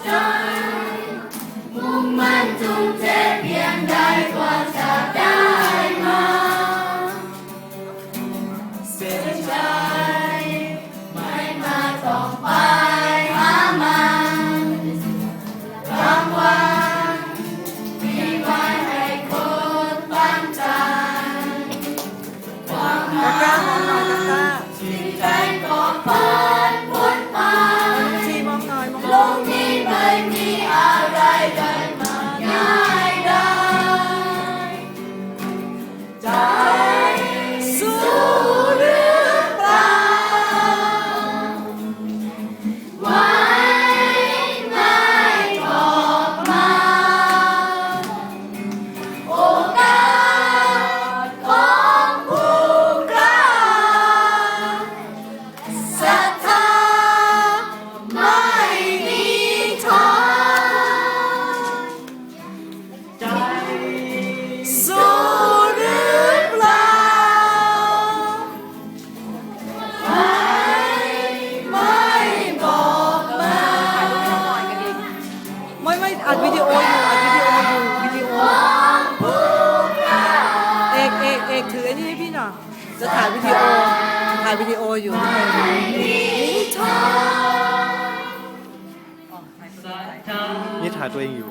ใจมุ่งมั่นทุ่มเทเพียงใดกว่าจะได้มาเสียใจไม่มาต้องไปหามันรางวัลมีไว้ให้คนตั้งใจความหมายที่ใจก็ผ่านพ้นไปโลกนี้ไม่มีอะไรได้มาง่ายได้ใจสู้หรือเปล่าไว้ไม่บอกมาโอกาสของผู้กล้าศรัทธาไม่มีทางใจสู้หรือเปล่าไม่บอกมา ไม่อัดวิดีโออยู่วิดีโอเอกถือไอ้นี่ให้พี่หน่อยจะถ่ายวิดีโออยู่ นี่ถ่ายตัวเองอยู่